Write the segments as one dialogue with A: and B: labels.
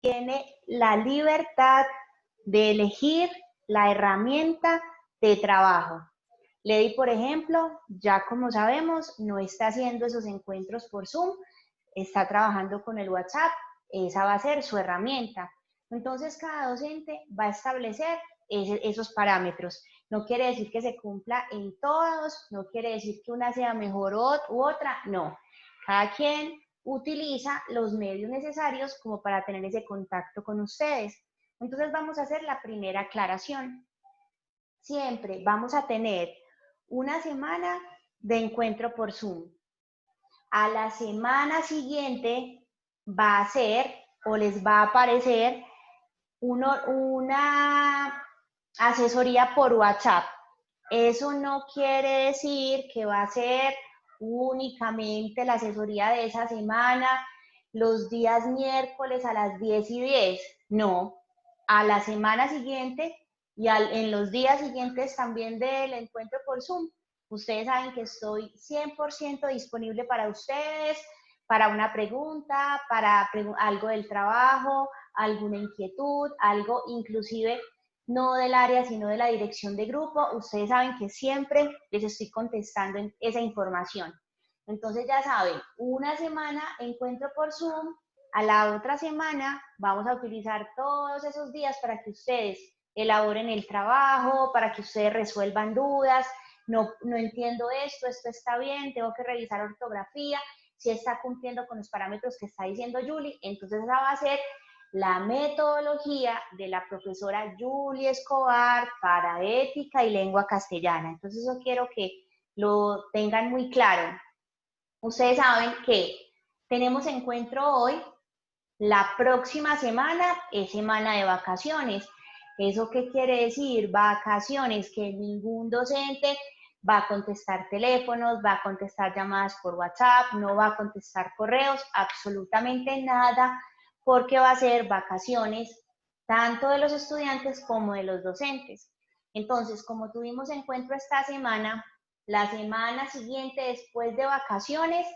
A: tiene la libertad de elegir la herramienta de trabajo. Lady, por ejemplo, ya como sabemos, no está haciendo esos encuentros por Zoom, está trabajando con el WhatsApp, esa va a ser su herramienta. Entonces, cada docente va a establecer esos parámetros. No quiere decir que se cumpla en todos, no quiere decir que una sea mejor u otra, no. Cada quien utiliza los medios necesarios como para tener ese contacto con ustedes. Entonces, vamos a hacer la primera aclaración. Siempre vamos a tener una semana de encuentro por Zoom. A la semana siguiente va a ser o les va a aparecer una asesoría por WhatsApp. Eso no quiere decir que va a ser únicamente la asesoría de esa semana, los días miércoles a las 10:10. No, a la semana siguiente y en los días siguientes también del encuentro por Zoom. Ustedes saben que estoy 100% disponible para ustedes, para una pregunta, para algo del trabajo, alguna inquietud, algo inclusive no del área, sino de la dirección de grupo. Ustedes saben que siempre les estoy contestando en esa información. Entonces ya saben, una semana encuentro por Zoom, a la otra semana vamos a utilizar todos esos días para que ustedes elaboren el trabajo, para que ustedes resuelvan dudas. No entiendo esto está bien, tengo que revisar ortografía, si está cumpliendo con los parámetros que está diciendo Julie. Entonces esa va a ser la metodología de la profesora Julie Escobar para ética y lengua castellana. Entonces eso quiero que lo tengan muy claro. Ustedes saben que tenemos encuentro hoy, la próxima semana es semana de vacaciones. ¿Eso qué quiere decir? Vacaciones, que ningún docente va a contestar teléfonos, va a contestar llamadas por WhatsApp, no va a contestar correos, absolutamente nada, porque va a ser vacaciones tanto de los estudiantes como de los docentes. Entonces, como tuvimos encuentro esta semana, la semana siguiente después de vacaciones,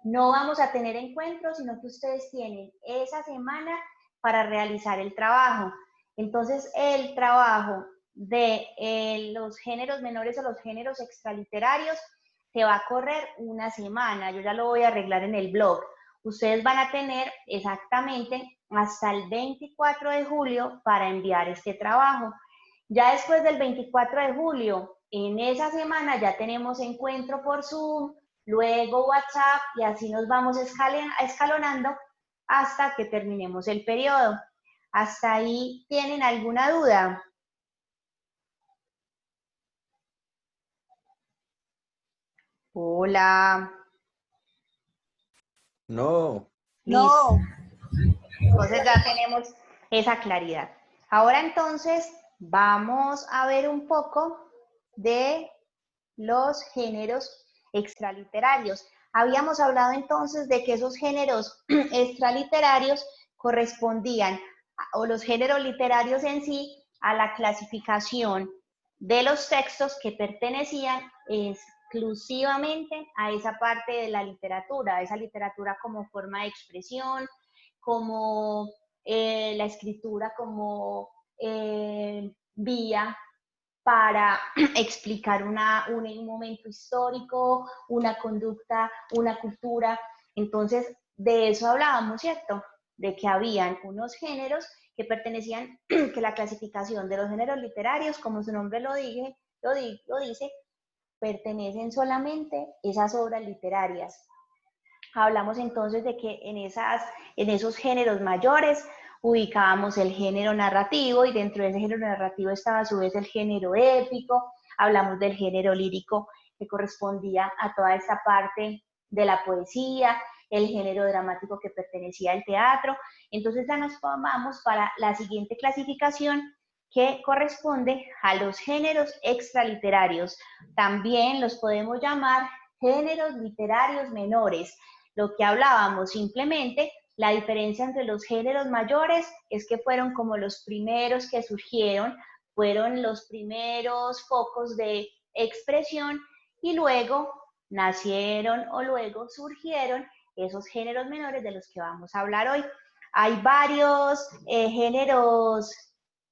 A: no vamos a tener encuentros, sino que ustedes tienen esa semana para realizar el trabajo. Entonces, el trabajo de los géneros menores o los géneros extraliterarios se va a correr una semana. Yo ya lo voy a arreglar en el blog. Ustedes van a tener exactamente hasta el 24 de julio para enviar este trabajo. Ya después del 24 de julio, en esa semana ya tenemos encuentro por Zoom, luego WhatsApp y así nos vamos escalonando hasta que terminemos el periodo. ¿Hasta ahí tienen alguna duda? Hola.
B: No.
A: Listo. Entonces ya tenemos esa claridad. Ahora entonces vamos a ver un poco de los géneros extraliterarios. Habíamos hablado entonces de que esos géneros extraliterarios correspondían, o los géneros literarios en sí, a la clasificación de los textos que pertenecían exclusivamente a esa parte de la literatura, a esa literatura como forma de expresión, como la escritura como vía para explicar un momento histórico, una conducta, una cultura. Entonces, de eso hablábamos, ¿cierto? De que habían unos géneros que pertenecían, que la clasificación de los géneros literarios, como su nombre lo dice, pertenecen solamente esas obras literarias. Hablamos entonces de que en esos géneros mayores ubicábamos el género narrativo y dentro de ese género narrativo estaba a su vez el género épico. Hablamos del género lírico que correspondía a toda esta parte de la poesía, el género dramático que pertenecía al teatro. Entonces ya nos vamos para la siguiente clasificación que corresponde a los géneros extraliterarios. También los podemos llamar géneros literarios menores. Lo que hablábamos, simplemente la diferencia entre los géneros mayores es que fueron como los primeros que surgieron, fueron los primeros focos de expresión y luego nacieron o luego surgieron esos géneros menores de los que vamos a hablar hoy. Hay varios géneros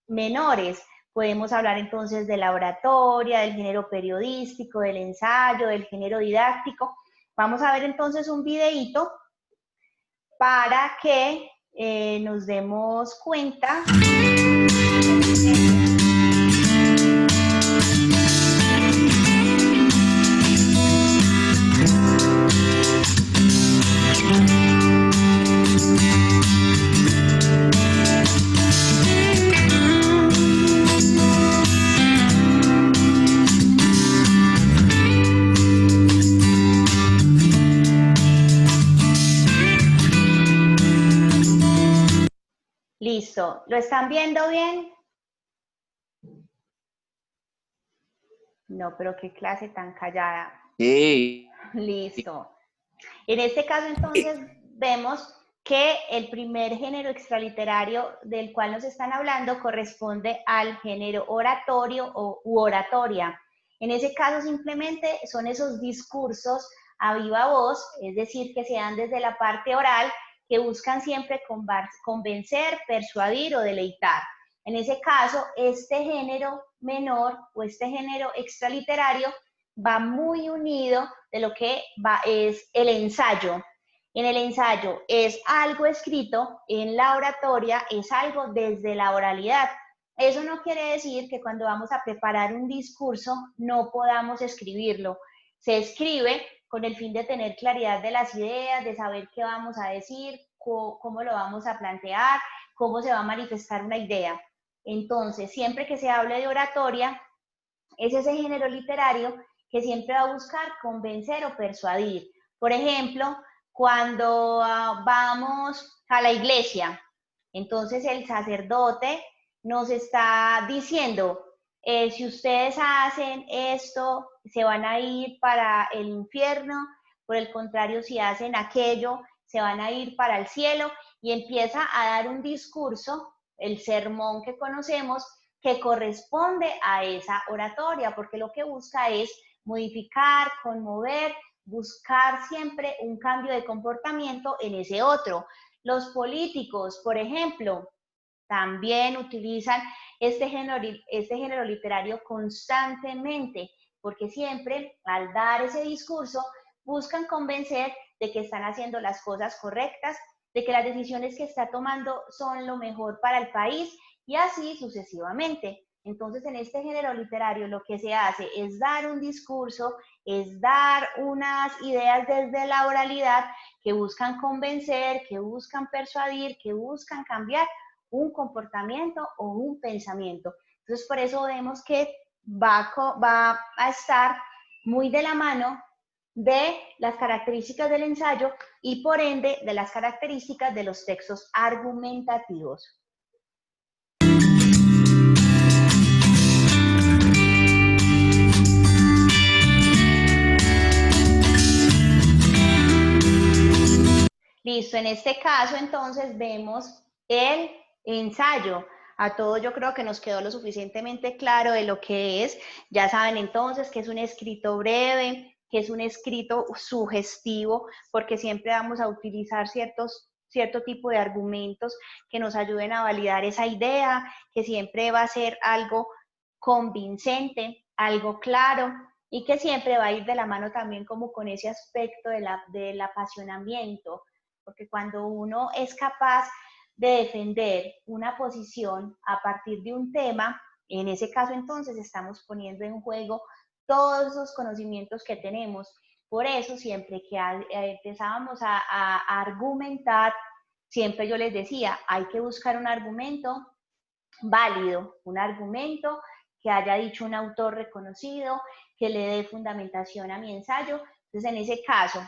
A: menores. Podemos hablar entonces de la oratoria, del género periodístico, del ensayo, del género didáctico. Vamos a ver entonces un videíto para que nos demos cuenta. Listo, ¿lo están viendo bien? No, pero qué clase tan callada.
B: Sí.
A: Listo. En este caso, entonces, vemos que el primer género extraliterario del cual nos están hablando corresponde al género oratorio u oratoria. En ese caso, simplemente son esos discursos a viva voz, es decir, que se dan desde la parte oral, que buscan siempre convencer, persuadir o deleitar. En ese caso, este género menor o este género extraliterario va muy unido de lo que es el ensayo. En el ensayo es algo escrito, en la oratoria es algo desde la oralidad. Eso no quiere decir que cuando vamos a preparar un discurso no podamos escribirlo. Se escribe con el fin de tener claridad de las ideas, de saber qué vamos a decir, cómo lo vamos a plantear, cómo se va a manifestar una idea. Entonces, siempre que se hable de oratoria, es ese género literario que siempre va a buscar convencer o persuadir. Por ejemplo, cuando vamos a la iglesia, entonces el sacerdote nos está diciendo, si ustedes hacen esto, se van a ir para el infierno, por el contrario, si hacen aquello, se van a ir para el cielo, y empieza a dar un discurso, el sermón que conocemos, que corresponde a esa oratoria, porque lo que busca es modificar, conmover, buscar siempre un cambio de comportamiento en ese otro. Los políticos, por ejemplo, también utilizan este género literario constantemente, porque siempre al dar ese discurso buscan convencer de que están haciendo las cosas correctas, de que las decisiones que está tomando son lo mejor para el país y así sucesivamente. Entonces, en este género literario lo que se hace es dar un discurso, es dar unas ideas desde la oralidad que buscan convencer, que buscan persuadir, que buscan cambiar un comportamiento o un pensamiento. Entonces, por eso vemos que va a estar muy de la mano de las características del ensayo y por ende de las características de los textos argumentativos. Listo, en este caso entonces vemos el ensayo. A todos yo creo que nos quedó lo suficientemente claro de lo que es. Ya saben entonces que es un escrito breve, que es un escrito sugestivo, porque siempre vamos a utilizar cierto tipo de argumentos que nos ayuden a validar esa idea, que siempre va a ser algo convincente, algo claro, y que siempre va a ir de la mano también como con ese aspecto del apasionamiento, porque cuando uno es capaz de defender una posición a partir de un tema, en ese caso entonces estamos poniendo en juego todos esos conocimientos que tenemos. Por eso siempre que empezábamos a argumentar, siempre yo les decía, hay que buscar un argumento válido, un argumento que haya dicho un autor reconocido, que le dé fundamentación a mi ensayo. Entonces, en ese caso,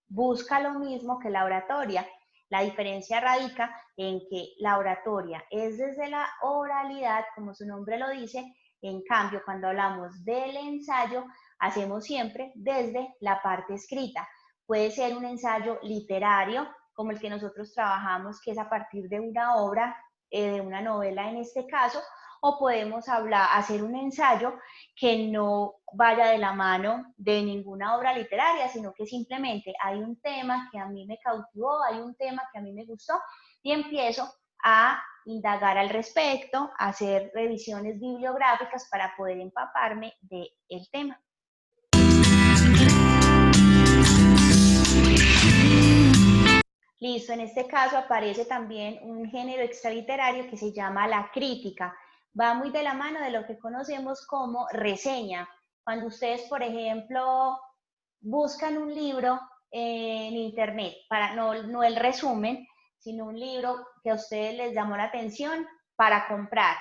A: busca lo mismo que la oratoria. La diferencia radica en que la oratoria es desde la oralidad, como su nombre lo dice. En cambio, cuando hablamos del ensayo, hacemos siempre desde la parte escrita. Puede ser un ensayo literario, como el que nosotros trabajamos, que es a partir de una obra, de una novela en este caso, o podemos hacer un ensayo que no vaya de la mano de ninguna obra literaria, sino que simplemente hay un tema que a mí me cautivó, hay un tema que a mí me gustó y empiezo a indagar al respecto, a hacer revisiones bibliográficas para poder empaparme del tema. Listo, en este caso aparece también un género extraliterario que se llama la crítica. Va muy de la mano de lo que conocemos como reseña. Cuando ustedes, por ejemplo, buscan un libro en internet, no el resumen, sino un libro que a ustedes les llamó la atención para comprar.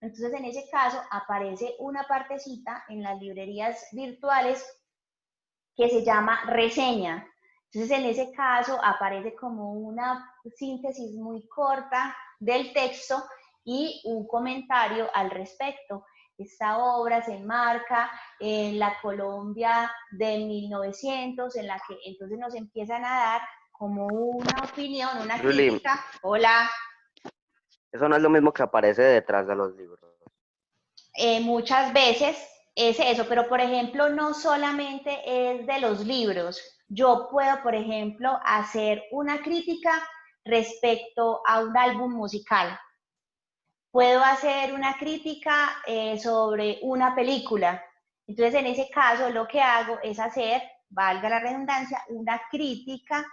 A: Entonces, en ese caso, aparece una partecita en las librerías virtuales que se llama reseña. Entonces, en ese caso, aparece como una síntesis muy corta del texto y un comentario al respecto. Esta obra se enmarca en la Colombia de 1900, en la que entonces nos empiezan a dar como una opinión, una
B: Julie,
A: crítica. Hola.
B: eso no es lo mismo que aparece detrás de los libros.
A: Muchas veces es eso, pero por ejemplo, no solamente es de los libros. Yo puedo, por ejemplo, hacer una crítica respecto a un álbum musical. Puedo hacer una crítica sobre una película. Entonces, en ese caso, lo que hago es hacer, valga la redundancia, una crítica,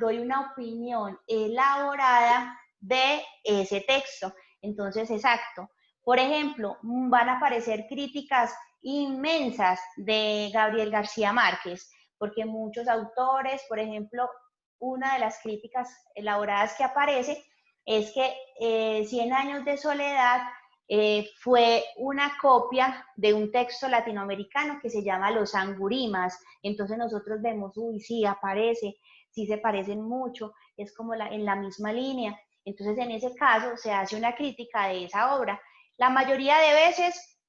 A: doy una opinión elaborada de ese texto. Entonces, exacto. Por ejemplo, van a aparecer críticas inmensas de Gabriel García Márquez, porque muchos autores, por ejemplo, una de las críticas elaboradas que aparece es que 100 años de soledad fue una copia de un texto latinoamericano que se llama Los Angurimas. Entonces nosotros vemos, uy, sí, aparece, sí se parecen mucho, es como en la misma línea. Entonces en ese caso se hace una crítica de esa obra. La mayoría de veces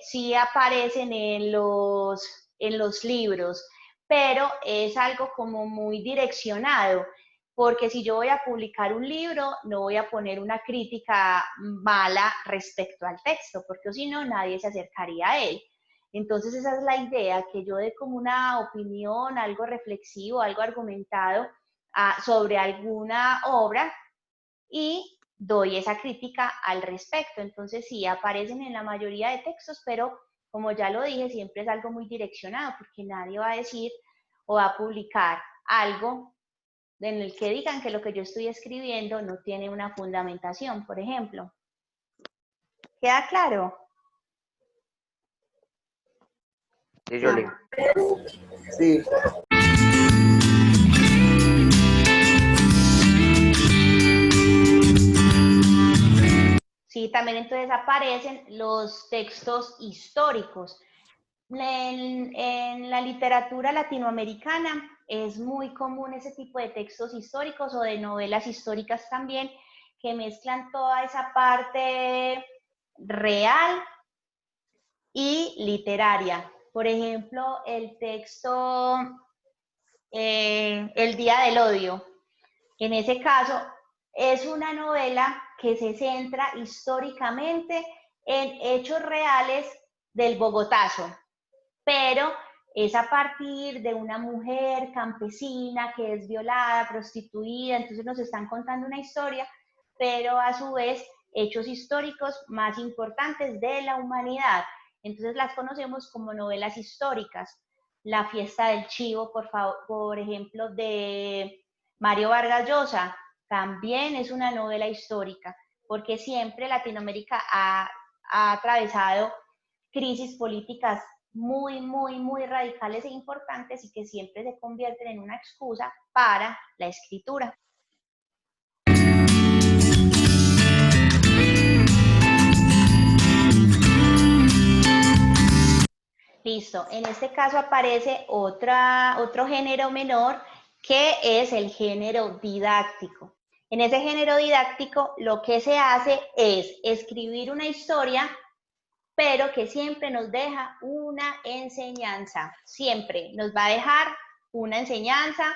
A: sí aparecen en los libros, pero es algo como muy direccionado, porque si yo voy a publicar un libro, no voy a poner una crítica mala respecto al texto, porque si no, nadie se acercaría a él. Entonces esa es la idea, que yo dé como una opinión, algo reflexivo, algo argumentado sobre alguna obra y doy esa crítica al respecto. Entonces sí, aparecen en la mayoría de textos, pero como ya lo dije, siempre es algo muy direccionado, porque nadie va a decir o va a publicar algo en el que digan que lo que yo estoy escribiendo no tiene una fundamentación, por ejemplo. ¿Queda claro?
B: Sí, Julie.
C: Sí.
A: Sí, también entonces aparecen los textos históricos. En la literatura latinoamericana es muy común ese tipo de textos históricos o de novelas históricas también, que mezclan toda esa parte real y literaria. Por ejemplo, el texto El Día del Odio. En ese caso, es una novela que se centra históricamente en hechos reales del Bogotazo, pero es a partir de una mujer campesina que es violada, prostituida, entonces nos están contando una historia, pero a su vez hechos históricos más importantes de la humanidad. Entonces las conocemos como novelas históricas. La fiesta del chivo, por ejemplo, de Mario Vargas Llosa, también es una novela histórica, porque siempre Latinoamérica ha atravesado crisis políticas muy radicales e importantes y que siempre se convierten en una excusa para la escritura. Listo, en este caso aparece otro género menor que es el género didáctico. En ese género didáctico lo que se hace es escribir una historia, pero que siempre nos deja una enseñanza, siempre nos va a dejar una enseñanza,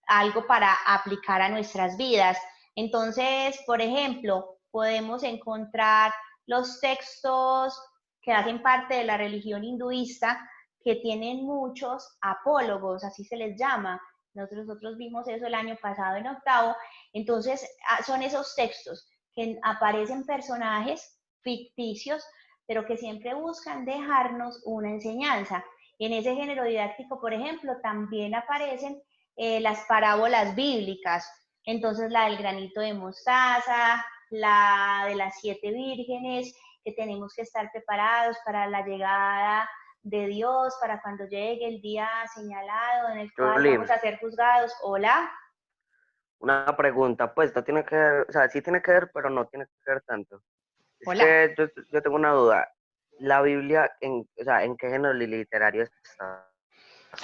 A: algo para aplicar a nuestras vidas. Entonces, por ejemplo, podemos encontrar los textos que hacen parte de la religión hinduista, que tienen muchos apólogos, así se les llama. Nosotros vimos eso el año pasado en octavo, Entonces, son esos textos que aparecen personajes ficticios, pero que siempre buscan dejarnos una enseñanza. En ese género didáctico, por ejemplo, también aparecen las parábolas bíblicas. Entonces, la del granito de mostaza, la de las 7 vírgenes, que tenemos que estar preparados para la llegada de Dios, para cuando llegue el día señalado en el cual
B: Julie,
A: vamos a ser juzgados. Hola.
B: una pregunta, pues no tiene que ver, o sea, sí tiene que ver, pero no tiene que ver tanto. Es
A: Hola.
B: que yo tengo una duda. La Biblia, o sea, ¿en qué género literario está?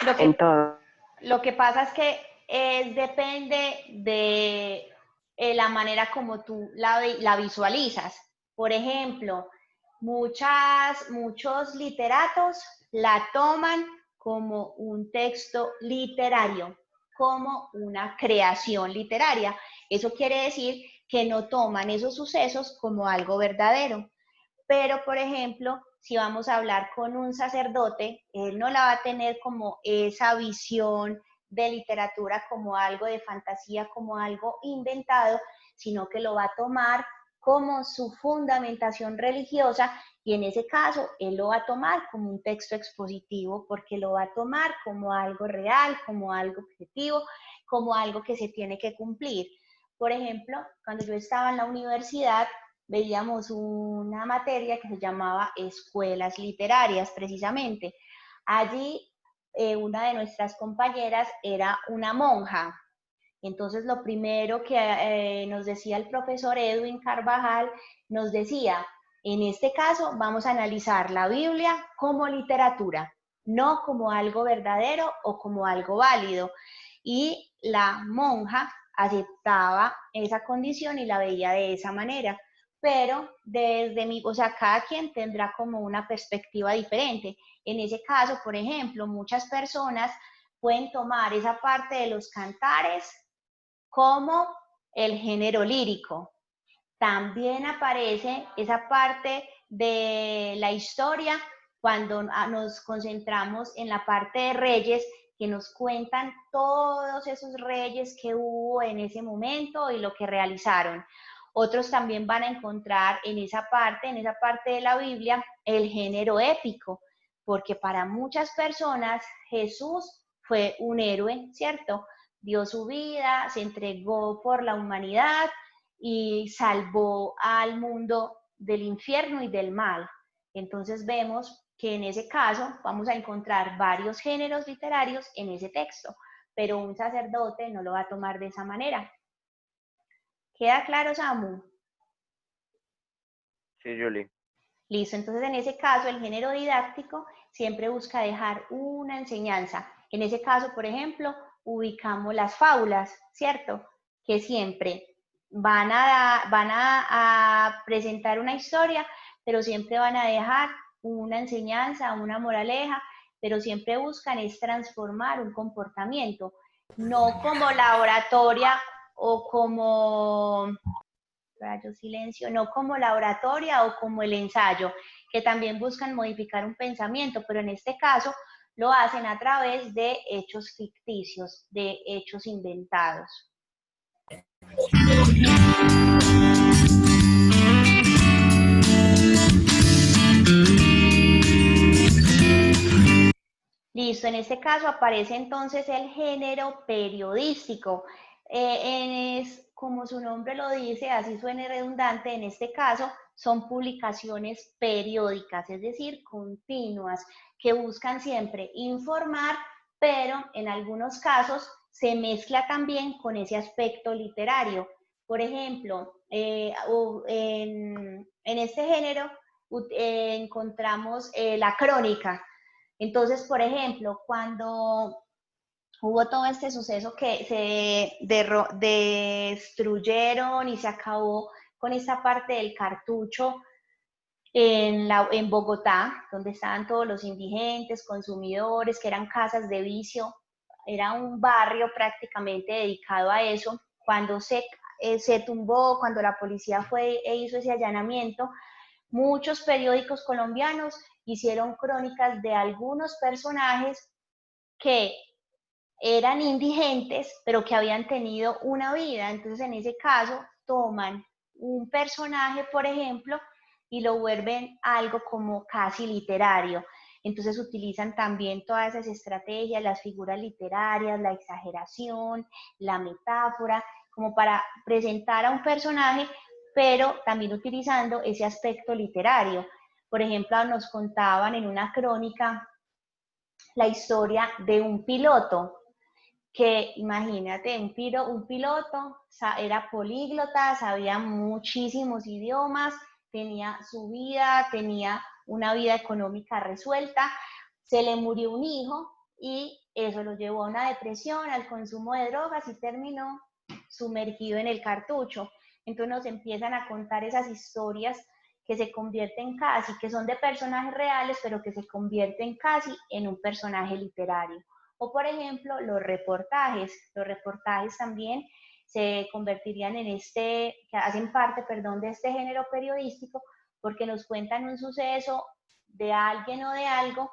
A: Lo
B: En
A: que,
B: todo.
A: lo que pasa es que depende de la manera como tú la visualizas. Por ejemplo, muchos literatos la toman como un texto literario, como una creación literaria. Eso quiere decir que no toman esos sucesos como algo verdadero. Pero, por ejemplo, si vamos a hablar con un sacerdote, él no la va a tener como esa visión de literatura como algo de fantasía, como algo inventado, sino que lo va a tomar como su fundamentación religiosa y en ese caso él lo va a tomar como un texto expositivo porque lo va a tomar como algo real, como algo objetivo, como algo que se tiene que cumplir. Por ejemplo, cuando yo estaba en la universidad, veíamos una materia que se llamaba escuelas literarias, precisamente. Allí una de nuestras compañeras era una monja. Entonces lo primero que nos decía el profesor Edwin Carvajal, nos decía, en este caso vamos a analizar la Biblia como literatura, no como algo verdadero o como algo válido. Y la monja aceptaba esa condición y la veía de esa manera. Pero desde mi, o sea, cada quien tendrá como una perspectiva diferente. En ese caso, por ejemplo, muchas personas pueden tomar esa parte de los cantares como el género lírico. También aparece esa parte de la historia cuando nos concentramos en la parte de reyes que nos cuentan todos esos reyes que hubo en ese momento y lo que realizaron. Otros también van a encontrar en esa parte de la Biblia, el género épico, porque para muchas personas Jesús fue un héroe, ¿cierto? Dio su vida, se entregó por la humanidad y salvó al mundo del infierno y del mal. Entonces vemos que en ese caso vamos a encontrar varios géneros literarios en ese texto, pero un sacerdote no lo va a tomar de esa manera. ¿Queda claro, Samu?
B: Sí, Julie.
A: Listo, entonces en ese caso el género didáctico siempre busca dejar una enseñanza. En ese caso, por ejemplo, ubicamos las fábulas, ¿cierto? Que siempre van a presentar una historia, pero siempre van a dejar una enseñanza, una moraleja, pero siempre buscan es transformar un comportamiento, no como la oratoria o como rayo silencio, no como la oratoria o como el ensayo, que también buscan modificar un pensamiento, pero en este caso lo hacen a través de hechos ficticios, de hechos inventados. Listo, en este caso aparece entonces el género periodístico. Como su nombre lo dice, así suene redundante, en este caso son publicaciones periódicas, es decir, continuas, que buscan siempre informar, pero en algunos casos se mezcla también con ese aspecto literario. Por ejemplo, en este género encontramos la crónica. Entonces, por ejemplo, cuando hubo todo este suceso que se destruyeron y se acabó con esta parte del cartucho en Bogotá, donde estaban todos los indigentes, consumidores, que eran casas de vicio, era un barrio prácticamente dedicado a eso. Cuando se tumbó, cuando la policía fue e hizo ese allanamiento, muchos periódicos colombianos hicieron crónicas de algunos personajes que eran indigentes, pero que habían tenido una vida. Entonces, en ese caso, toman un personaje, por ejemplo, y lo vuelven algo como casi literario. Entonces utilizan también todas esas estrategias, las figuras literarias, la exageración, la metáfora, como para presentar a un personaje, pero también utilizando ese aspecto literario. Por ejemplo, nos contaban en una crónica la historia de un piloto, que imagínate, un piloto era políglota, sabía muchísimos idiomas, tenía su vida, tenía una vida económica resuelta, se le murió un hijo y eso lo llevó a una depresión, al consumo de drogas y terminó sumergido en el cartucho. Entonces nos empiezan a contar esas historias que se convierten casi, que son de personajes reales, pero que se convierten casi en un personaje literario. O por ejemplo, los reportajes también se convertirían en que hacen parte, perdón, de este género periodístico, porque nos cuentan un suceso de alguien o de algo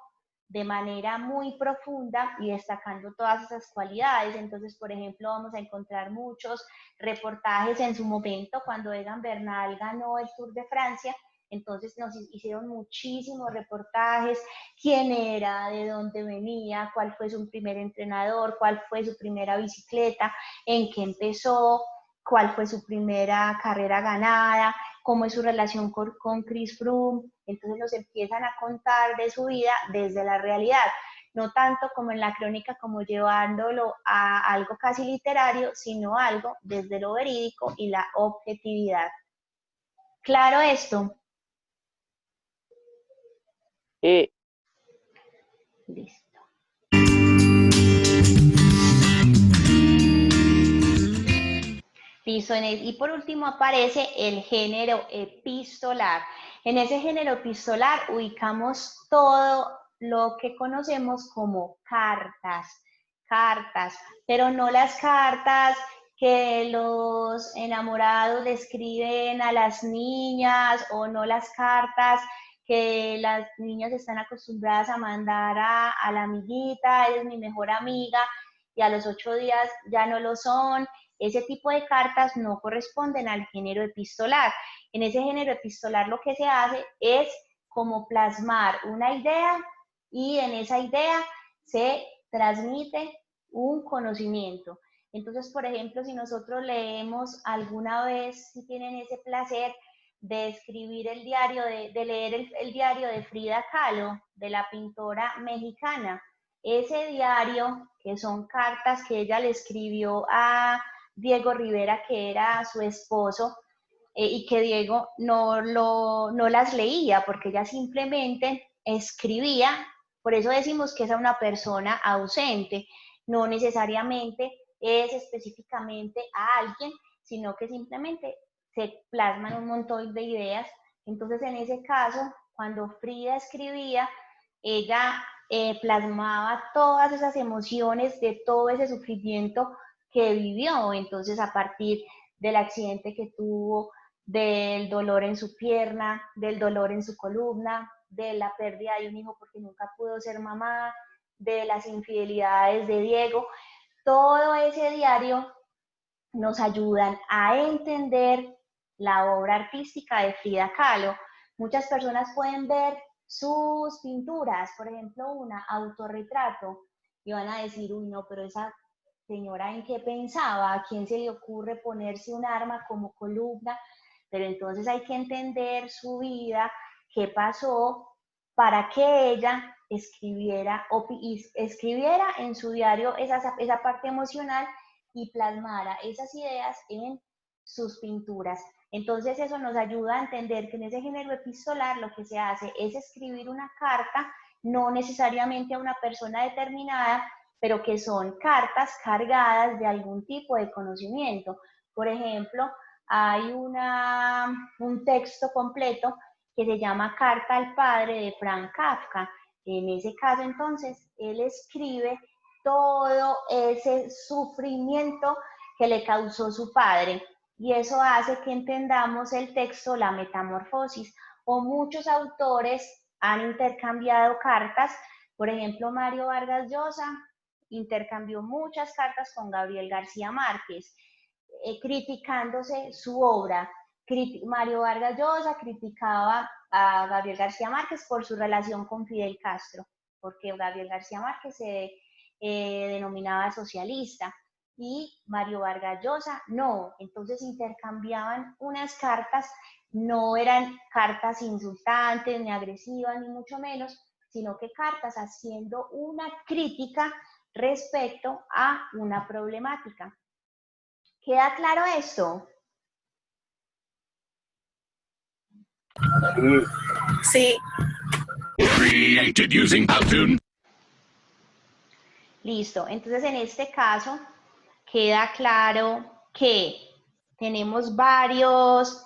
A: de manera muy profunda y destacando todas esas cualidades. Entonces, por ejemplo, vamos a encontrar muchos reportajes en su momento cuando Egan Bernal ganó el Tour de Francia. Entonces nos hicieron muchísimos reportajes, quién era, de dónde venía, cuál fue su primer entrenador, cuál fue su primera bicicleta, en qué empezó, cuál fue su primera carrera ganada, cómo es su relación con Chris Froome. Entonces nos empiezan a contar de su vida desde la realidad, no tanto como en la crónica, como llevándolo a algo casi literario, sino algo desde lo verídico y la objetividad. ¿Claro esto? Listo. Listo. Y por último aparece el género epistolar. En ese género epistolar ubicamos todo lo que conocemos como cartas, pero no las cartas que los enamorados le escriben a las niñas, o no las cartas que las niñas están acostumbradas a mandar a la amiguita, ella es mi mejor amiga, y a los 8 días ya no lo son. Ese tipo de cartas no corresponden al género epistolar. En ese género epistolar lo que se hace es como plasmar una idea, y en esa idea se transmite un conocimiento. Entonces, por ejemplo, si nosotros leemos alguna vez, si tienen ese placer de escribir el diario, de leer el diario de Frida Kahlo, de la pintora mexicana, ese diario, que son cartas que ella le escribió a Diego Rivera, que era su esposo, y que Diego no las leía, porque ella simplemente escribía. Por eso decimos que es una persona ausente, no necesariamente es específicamente a alguien, sino que simplemente se plasman un montón de ideas. Entonces, en ese caso, cuando Frida escribía, ella plasmaba todas esas emociones de todo ese sufrimiento que vivió. Entonces, a partir del accidente que tuvo, del dolor en su pierna, del dolor en su columna, de la pérdida de un hijo porque nunca pudo ser mamá, de las infidelidades de Diego, todo ese diario nos ayudan a entender la obra artística de Frida Kahlo. Muchas personas pueden ver sus pinturas, por ejemplo, una autorretrato, y van a decir, uy, no, pero esa señora, ¿en qué pensaba? ¿A quién se le ocurre ponerse un arma como columna? Pero entonces hay que entender su vida, qué pasó, para que ella escribiera en su diario esa parte emocional y plasmara esas ideas en sus pinturas. Entonces eso nos ayuda a entender que en ese género epistolar lo que se hace es escribir una carta, no necesariamente a una persona determinada, pero que son cartas cargadas de algún tipo de conocimiento. Por ejemplo, hay un texto completo que se llama Carta al Padre, de Franz Kafka. En ese caso, entonces, él escribe todo ese sufrimiento que le causó su padre, y eso hace que entendamos el texto La Metamorfosis. O muchos autores han intercambiado cartas. Por ejemplo, Mario Vargas Llosa intercambió muchas cartas con Gabriel García Márquez, criticándose su obra. Mario Vargas Llosa criticaba a Gabriel García Márquez por su relación con Fidel Castro, porque Gabriel García Márquez se denominaba socialista y Mario Vargas Llosa no. Entonces intercambiaban unas cartas, no eran cartas insultantes ni agresivas ni mucho menos, sino que cartas haciendo una crítica respecto a una problemática. ¿Queda claro esto?
C: Sí.
D: Created using Powtoon.
A: Listo, entonces en este caso queda claro que tenemos varios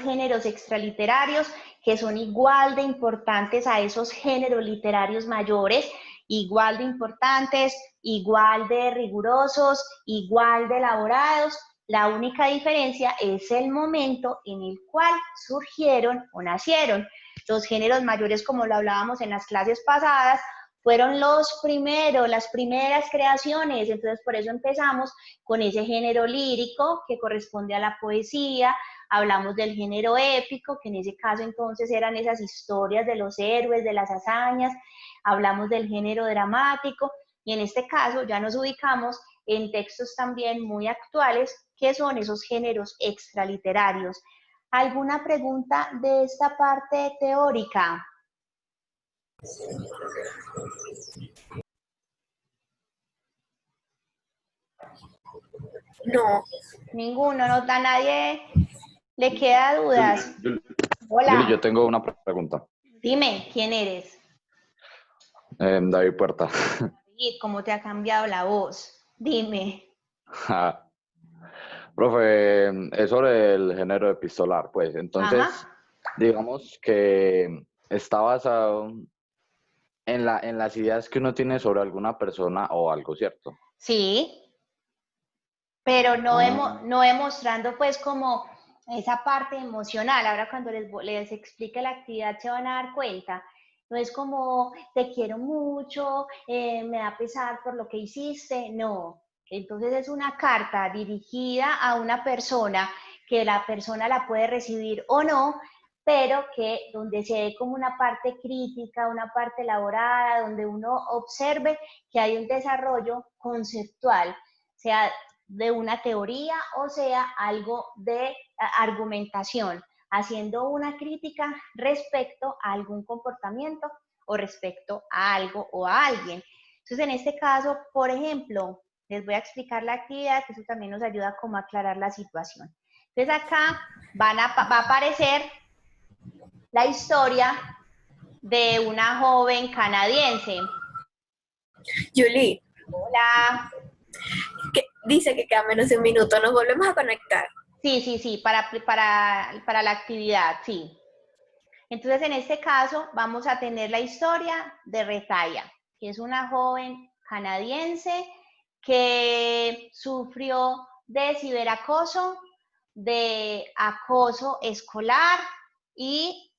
A: géneros extraliterarios que son igual de importantes a esos géneros literarios mayores, igual de importantes, igual de rigurosos, igual de elaborados. La única diferencia es el momento en el cual surgieron o nacieron. Los géneros mayores, como lo hablábamos en las clases pasadas, fueron los primeros, las primeras creaciones. Entonces por eso empezamos con ese género lírico que corresponde a la poesía. Hablamos del género épico, que en ese caso entonces eran esas historias de los héroes, de las hazañas. Hablamos del género dramático y en este caso ya nos ubicamos en textos también muy actuales, que son esos géneros extraliterarios. ¿Alguna pregunta de esta parte teórica?
C: No.
A: Ninguno, no, a nadie le queda dudas. Hola.
E: Yuli, yo tengo una pregunta.
A: Dime, ¿quién eres?
E: David Puerta.
A: David, ¿cómo te ha cambiado la voz? Dime.
E: Profe, es sobre el género epistolar, pues. Entonces,
A: Ajá.
E: digamos que está basado en las ideas que uno tiene sobre alguna persona o algo, ¿cierto?
A: Sí, pero no, no demostrando pues como esa parte emocional. Ahora cuando les explique la actividad se van a dar cuenta. No es como te quiero mucho, me da pesar por lo que hiciste, no. Entonces es una carta dirigida a una persona que la persona la puede recibir o no, pero que donde se ve como una parte crítica, una parte elaborada, donde uno observe que hay un desarrollo conceptual, sea de una teoría o sea algo de argumentación, haciendo una crítica respecto a algún comportamiento o respecto a algo o a alguien. Entonces, en este caso, por ejemplo, les voy a explicar la actividad, que eso también nos ayuda como a aclarar la situación. Entonces, acá va a aparecer la historia de una joven canadiense.
C: Yuli,
A: Hola.
C: dice que queda menos de un minuto. Nos volvemos a conectar.
A: Sí, para la actividad, sí. Entonces, en este caso, vamos a tener la historia de Retaya, que es una joven canadiense que sufrió de ciberacoso, de acoso escolar y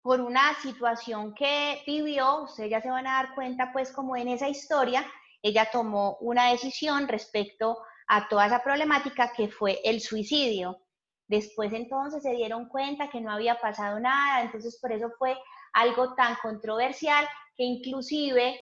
A: por una situación que vivió, ustedes ya se van a dar cuenta, pues como en esa historia, ella tomó una decisión respecto a toda esa problemática que fue el suicidio. Después entonces se dieron cuenta que no había pasado nada, entonces por eso fue algo tan controversial que inclusive